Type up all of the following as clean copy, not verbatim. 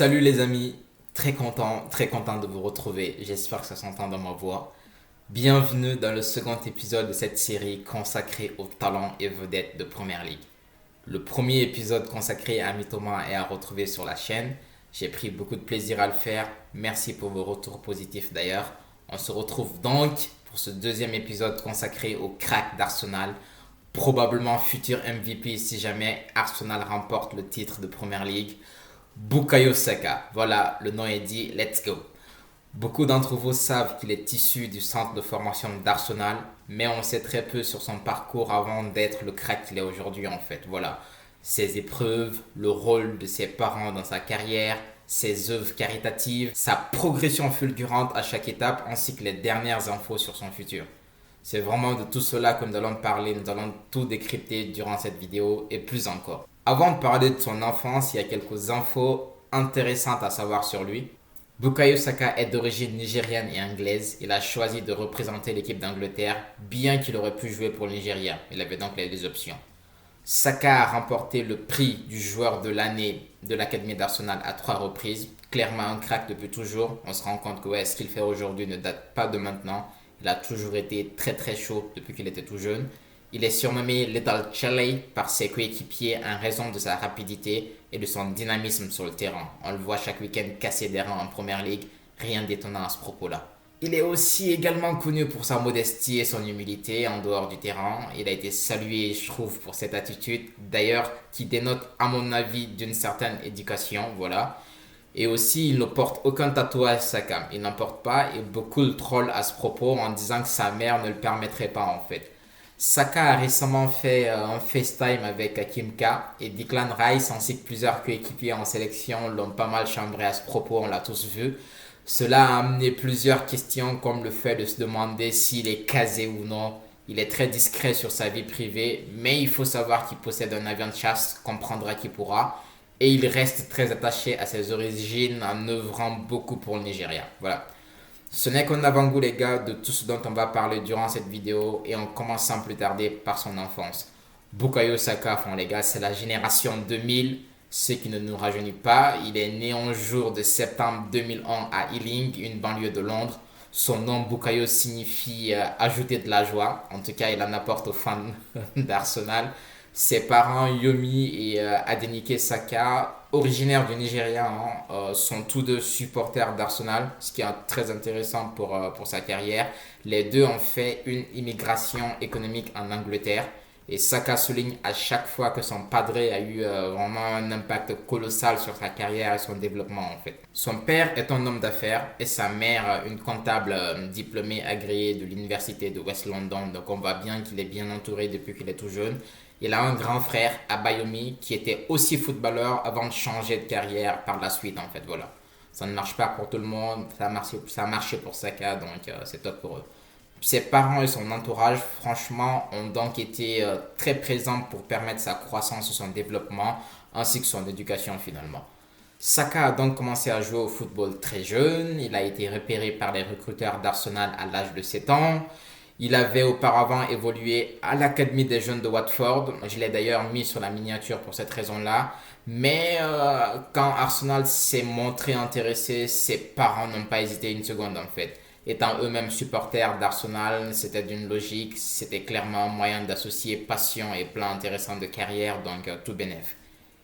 Salut les amis, très content de vous retrouver. J'espère que ça s'entend dans ma voix. Bienvenue dans le second épisode de cette série consacrée aux talents et vedettes de Première Ligue. Le premier épisode consacré à Mitoma est à retrouver sur la chaîne. J'ai pris beaucoup de plaisir à le faire. Merci pour vos retours positifs d'ailleurs. On se retrouve donc pour ce deuxième épisode consacré au crack d'Arsenal, probablement futur MVP si jamais Arsenal remporte le titre de Première Ligue. Bukayo Saka, voilà, le nom est dit, let's go. Beaucoup d'entre vous savent qu'il est issu du centre de formation d'Arsenal, mais on sait très peu sur son parcours avant d'être le crack qu'il est aujourd'hui en fait. Voilà, ses épreuves, le rôle de ses parents dans sa carrière, ses œuvres caritatives, sa progression fulgurante à chaque étape, ainsi que les dernières infos sur son futur. C'est vraiment de tout cela que nous allons parler, nous allons tout décrypter durant cette vidéo et plus encore. Avant de parler de son enfance, il y a quelques infos intéressantes à savoir sur lui. Bukayo Saka est d'origine nigériane et anglaise. Il a choisi de représenter l'équipe d'Angleterre, bien qu'il aurait pu jouer pour le Nigeria. Il avait donc les deux options. Saka a remporté le prix du joueur de l'année de l'Académie d'Arsenal à 3 reprises. Clairement un crack depuis toujours. On se rend compte que ce qu'il fait aujourd'hui ne date pas de maintenant. Il a toujours été très chaud depuis qu'il était tout jeune. Il est surnommé Little Chile par ses coéquipiers en raison de sa rapidité et de son dynamisme sur le terrain. On le voit chaque week-end casser des rangs en première ligue, rien d'étonnant à ce propos-là. Il est aussi également connu pour sa modestie et son humilité en dehors du terrain. Il a été salué, je trouve, pour cette attitude, d'ailleurs, qui dénote, à mon avis, d'une certaine éducation, voilà. Et aussi, il ne porte aucun tatouage Saka. Il n'en porte pas et beaucoup le trollent à ce propos en disant que sa mère ne le permettrait pas en fait. Saka a récemment fait un FaceTime avec Kim K et Declan Rice ainsi que plusieurs coéquipiers en sélection l'ont pas mal chambré à ce propos, on l'a tous vu. Cela a amené plusieurs questions comme le fait de se demander s'il est casé ou non. Il est très discret sur sa vie privée, mais il faut savoir qu'il possède un avion de chasse, comprendra qui pourra. Et il reste très attaché à ses origines en œuvrant beaucoup pour le Nigeria. Voilà. Ce n'est qu'un avant-goût les gars de tout ce dont on va parler durant cette vidéo et on commence sans plus tarder par son enfance. Bukayo Saka, les gars, c'est la génération 2000, ce qui ne nous rajeunit pas. Il est né un jour de septembre 2001 à Ealing, une banlieue de Londres. Son nom Bukayo signifie ajouter de la joie. En tout cas, il en apporte aux fans d'Arsenal. Ses parents, Yomi et Adenike Saka, originaires du Nigeria, sont tous deux supporters d'Arsenal, ce qui est très intéressant pour sa carrière. Les deux ont fait une immigration économique en Angleterre. Et Saka souligne à chaque fois que son padre a eu vraiment un impact colossal sur sa carrière et son développement en fait. Son père est un homme d'affaires et sa mère une comptable diplômée agréée de l'université de West London. Donc on voit bien qu'il est bien entouré depuis qu'il est tout jeune. Il a un grand frère, Abayomi, qui était aussi footballeur avant de changer de carrière par la suite en fait. Voilà. Ça ne marche pas pour tout le monde, ça a marché pour Saka, donc c'est top pour eux. Ses parents et son entourage, franchement, ont donc été très présents pour permettre sa croissance et son développement, ainsi que son éducation finalement. Saka a donc commencé à jouer au football très jeune. Il a été repéré par les recruteurs d'Arsenal à l'âge de 7 ans. Il avait auparavant évolué à l'Académie des jeunes de Watford. Je l'ai d'ailleurs mis sur la miniature pour cette raison-là. Mais quand Arsenal s'est montré intéressé, ses parents n'ont pas hésité une seconde en fait. Étant eux-mêmes supporters d'Arsenal, c'était d'une logique, c'était clairement un moyen d'associer passion et plan intéressant de carrière, donc tout bénef.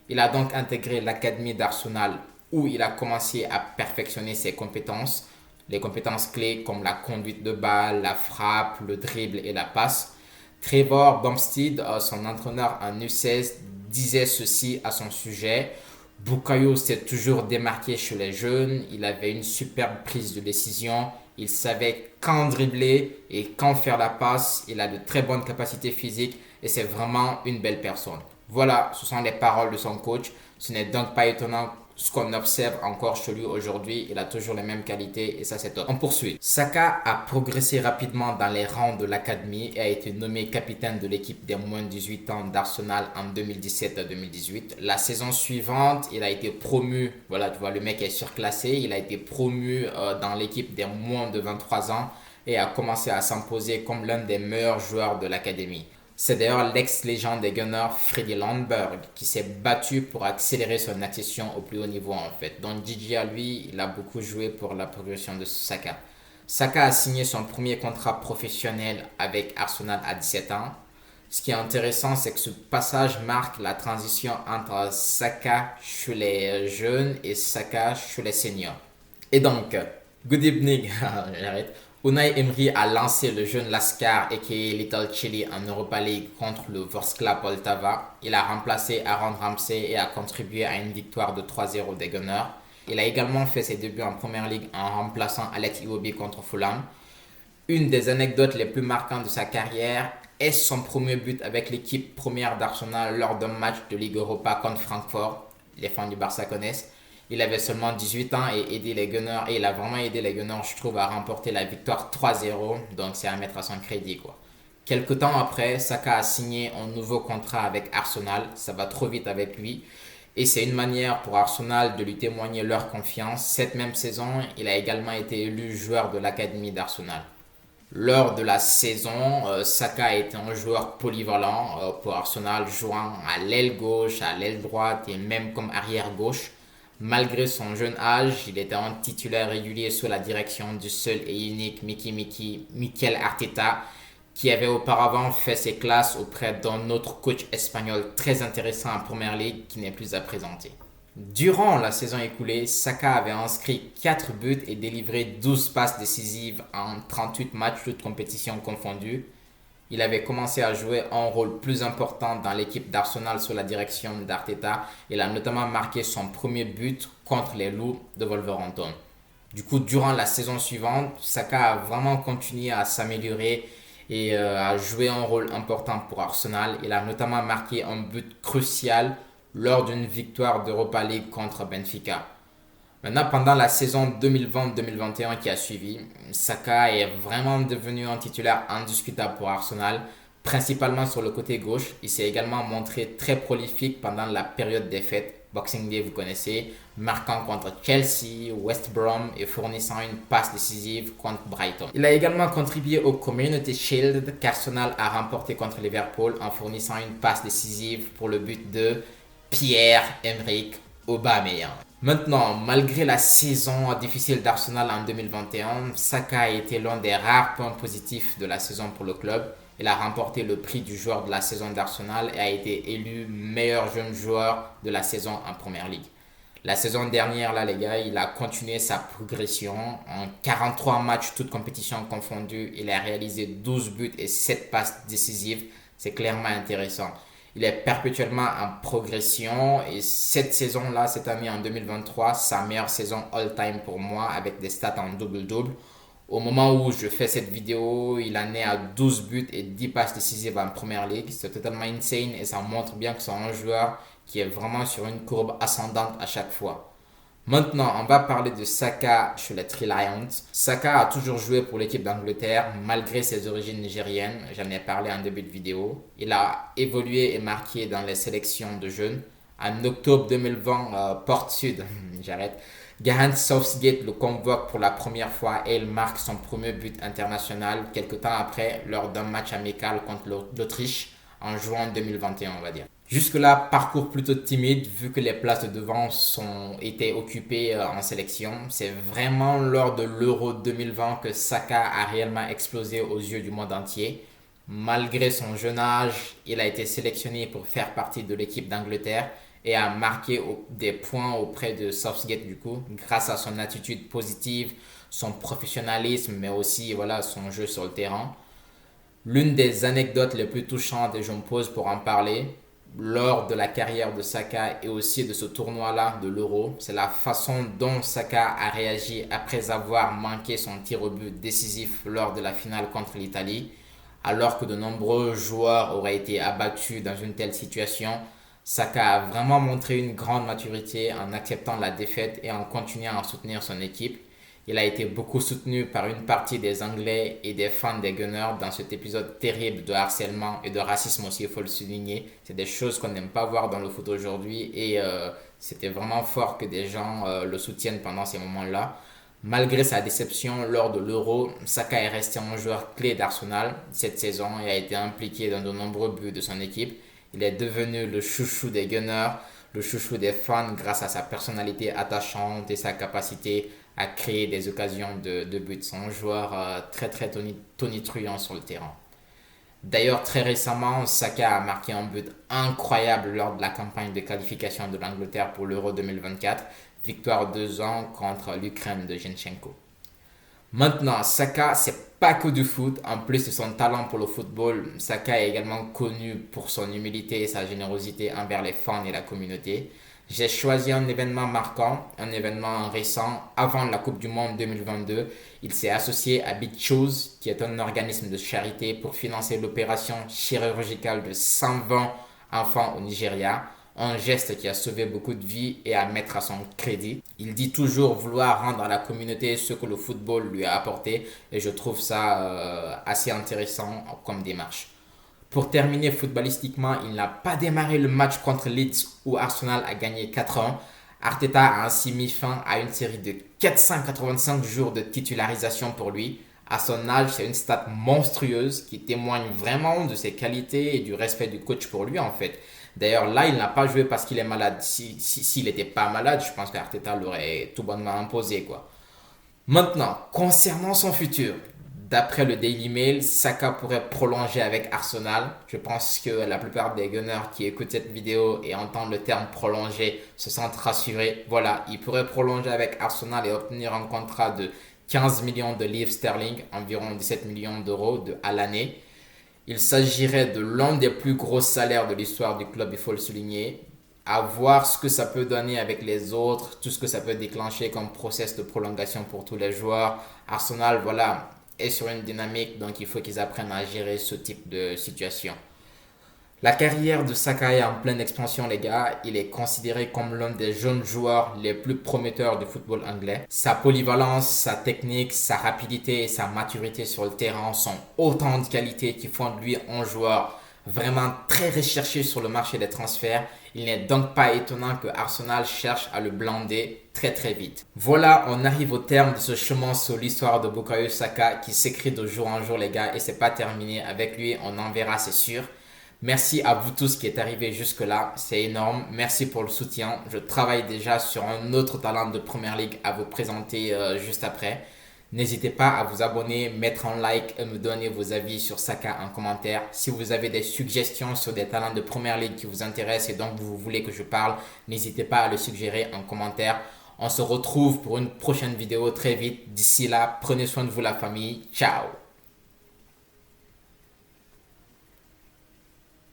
Il a donc intégré l'Académie d'Arsenal où il a commencé à perfectionner ses compétences, les compétences clés comme la conduite de balle, la frappe, le dribble et la passe. Trevor Bumstead, son entraîneur en U16, disait ceci à son sujet. Bukayo s'est toujours démarqué chez les jeunes, il avait une superbe prise de décision, il savait quand dribbler et quand faire la passe, il a de très bonnes capacités physiques et c'est vraiment une belle personne. Voilà, ce sont les paroles de son coach. Ce n'est donc pas étonnant ce qu'on observe encore chez lui aujourd'hui. Il a toujours les mêmes qualités et ça c'est top. On poursuit. Saka a progressé rapidement dans les rangs de l'académie et a été nommé capitaine de l'équipe des moins de 18 ans d'Arsenal en 2017-2018. La saison suivante, il a été promu. Voilà, tu vois, le mec est surclassé. Il a été promu dans l'équipe des moins de 23 ans et a commencé à s'imposer comme l'un des meilleurs joueurs de l'académie. C'est d'ailleurs l'ex-légende des Gunners, Freddy Landberg, qui s'est battu pour accélérer son accession au plus haut niveau en fait. Donc Gigi, à lui, il a beaucoup joué pour la progression de Saka. Saka a signé son premier contrat professionnel avec Arsenal à 17 ans. Ce qui est intéressant, c'est que ce passage marque la transition entre Saka chez les jeunes et Saka chez les seniors. Et donc, good evening, j'arrête. Unai Emery a lancé le jeune Lascar aka Little Chili en Europa League contre le Vorskla Poltava. Il a remplacé Aaron Ramsey et a contribué à une victoire de 3-0 des Gunners. Il a également fait ses débuts en Première Ligue en remplaçant Alex Iwobi contre Fulham. Une des anecdotes les plus marquantes de sa carrière est son premier but avec l'équipe première d'Arsenal lors d'un match de Ligue Europa contre Francfort. Les fans du Barça connaissent. Il avait seulement 18 ans et il a vraiment aidé les Gunners, je trouve, à remporter la victoire 3-0. Donc c'est à mettre à son crédit, quoi. Quelque temps après, Saka a signé un nouveau contrat avec Arsenal. Ça va trop vite avec lui. Et c'est une manière pour Arsenal de lui témoigner leur confiance. Cette même saison, il a également été élu joueur de l'académie d'Arsenal. Lors de la saison, Saka a été un joueur polyvalent pour Arsenal, jouant à l'aile gauche, à l'aile droite et même comme arrière gauche. Malgré son jeune âge, il était un titulaire régulier sous la direction du seul et unique Mikel Arteta, qui avait auparavant fait ses classes auprès d'un autre coach espagnol très intéressant en Première Ligue qui n'est plus à présenter. Durant la saison écoulée, Saka avait inscrit 4 buts et délivré 12 passes décisives en 38 matchs, toutes compétitions confondues. Il avait commencé à jouer un rôle plus important dans l'équipe d'Arsenal sous la direction d'Arteta. Il a notamment marqué son premier but contre les Loups de Wolverhampton. Du coup, durant la saison suivante, Saka a vraiment continué à s'améliorer et à jouer un rôle important pour Arsenal. Il a notamment marqué un but crucial lors d'une victoire d'Europa League contre Benfica. Maintenant, pendant la saison 2020-2021 qui a suivi, Saka est vraiment devenu un titulaire indiscutable pour Arsenal, principalement sur le côté gauche. Il s'est également montré très prolifique pendant la période des fêtes. Boxing Day, vous connaissez, marquant contre Chelsea, West Brom et fournissant une passe décisive contre Brighton. Il a également contribué au Community Shield qu'Arsenal a remporté contre Liverpool en fournissant une passe décisive pour le but de Pierre-Emerick Aubameyang. Maintenant, malgré la saison difficile d'Arsenal en 2021, Saka a été l'un des rares points positifs de la saison pour le club. Il a remporté le prix du joueur de la saison d'Arsenal et a été élu meilleur jeune joueur de la saison en Première Ligue. La saison dernière, là, les gars, il a continué sa progression. En 43 matchs, toutes compétitions confondues, il a réalisé 12 buts et 7 passes décisives. C'est clairement intéressant. Il est perpétuellement en progression et cette saison-là, cette année en 2023, sa meilleure saison all-time pour moi avec des stats en double-double. Au moment où je fais cette vidéo, il en est à 12 buts et 10 passes décisives en Première Ligue. C'est totalement insane et ça montre bien que c'est un joueur qui est vraiment sur une courbe ascendante à chaque fois. Maintenant, on va parler de Saka chez les Three Lions. Saka a toujours joué pour l'équipe d'Angleterre malgré ses origines nigériennes. J'en ai parlé en début de vidéo. Il a évolué et marqué dans les sélections de jeunes. En octobre 2020, Porte Sud, Gareth Southgate le convoque pour la première fois et il marque son premier but international quelques temps après lors d'un match amical contre l'Autriche en juin 2021, on va dire. Jusque-là, parcours plutôt timide vu que les places de devant étaient occupées en sélection. C'est vraiment lors de l'Euro 2020 que Saka a réellement explosé aux yeux du monde entier. Malgré son jeune âge, il a été sélectionné pour faire partie de l'équipe d'Angleterre et a marqué des points auprès de Southgate du coup, grâce à son attitude positive, son professionnalisme, mais aussi son jeu sur le terrain. L'une des anecdotes les plus touchantes, et je me pose pour en parler, lors de la carrière de Saka et aussi de ce tournoi-là de l'Euro, c'est la façon dont Saka a réagi après avoir manqué son tir au but décisif lors de la finale contre l'Italie. Alors que de nombreux joueurs auraient été abattus dans une telle situation, Saka a vraiment montré une grande maturité en acceptant la défaite et en continuant à soutenir son équipe. Il a été beaucoup soutenu par une partie des Anglais et des fans des Gunners dans cet épisode terrible de harcèlement et de racisme aussi, il faut le souligner. C'est des choses qu'on n'aime pas voir dans le foot aujourd'hui et c'était vraiment fort que des gens le soutiennent pendant ces moments-là. Malgré sa déception lors de l'Euro, Saka est resté un joueur clé d'Arsenal cette saison et a été impliqué dans de nombreux buts de son équipe. Il est devenu le chouchou des Gunners, le chouchou des fans grâce à sa personnalité attachante et sa capacité à créer des occasions de but. C'est un joueur très tonitruant sur le terrain. D'ailleurs, très récemment, Saka a marqué un but incroyable lors de la campagne de qualification de l'Angleterre pour l'Euro 2024, victoire 2-1 contre l'Ukraine de Zinchenko. Maintenant, Saka, c'est pas que du foot. En plus de son talent pour le football, Saka est également connu pour son humilité et sa générosité envers les fans et la communauté. J'ai choisi un événement marquant, un événement récent. Avant la Coupe du Monde 2022, il s'est associé à Big Choose, qui est un organisme de charité pour financer l'opération chirurgicale de 120 enfants au Nigeria. Un geste qui a sauvé beaucoup de vies et à mettre à son crédit. Il dit toujours vouloir rendre à la communauté ce que le football lui a apporté et je trouve ça assez intéressant comme démarche. Pour terminer footballistiquement, il n'a pas démarré le match contre Leeds où Arsenal a gagné 4-1. Arteta a ainsi mis fin à une série de 485 jours de titularisation pour lui. À son âge, c'est une stat monstrueuse qui témoigne vraiment de ses qualités et du respect du coach pour lui en fait. D'ailleurs, là, il n'a pas joué parce qu'il est malade. S'il n'était pas malade, je pense qu'Arteta l'aurait tout bonnement imposé, quoi. Maintenant, concernant son futur, d'après le Daily Mail, Saka pourrait prolonger avec Arsenal. Je pense que la plupart des Gunners qui écoutent cette vidéo et entendent le terme prolonger se sentent rassurés. Voilà, il pourrait prolonger avec Arsenal et obtenir un contrat de 15 millions de livres sterling, environ 17 millions d'euros à l'année. Il s'agirait de l'un des plus gros salaires de l'histoire du club, il faut le souligner. À voir ce que ça peut donner avec les autres, tout ce que ça peut déclencher comme process de prolongation pour tous les joueurs. Arsenal, voilà, est sur une dynamique, donc il faut qu'ils apprennent à gérer ce type de situation. La carrière de Saka est en pleine expansion, les gars. Il est considéré comme l'un des jeunes joueurs les plus prometteurs du football anglais. Sa polyvalence, sa technique, sa rapidité et sa maturité sur le terrain sont autant de qualités qui font de lui un joueur vraiment très recherché sur le marché des transferts. Il n'est donc pas étonnant que Arsenal cherche à le blinder très vite. Voilà, on arrive au terme de ce chemin sur l'histoire de Bukayo Saka qui s'écrit de jour en jour, les gars, et c'est pas terminé. Avec lui, on en verra, c'est sûr. Merci à vous tous qui êtes arrivés jusque-là, c'est énorme. Merci pour le soutien. Je travaille déjà sur un autre talent de Première Ligue à vous présenter juste après. N'hésitez pas à vous abonner, mettre un like et me donner vos avis sur Saka en commentaire. Si vous avez des suggestions sur des talents de Première Ligue qui vous intéressent et dont vous voulez que je parle, n'hésitez pas à le suggérer en commentaire. On se retrouve pour une prochaine vidéo très vite. D'ici là, prenez soin de vous la famille. Ciao!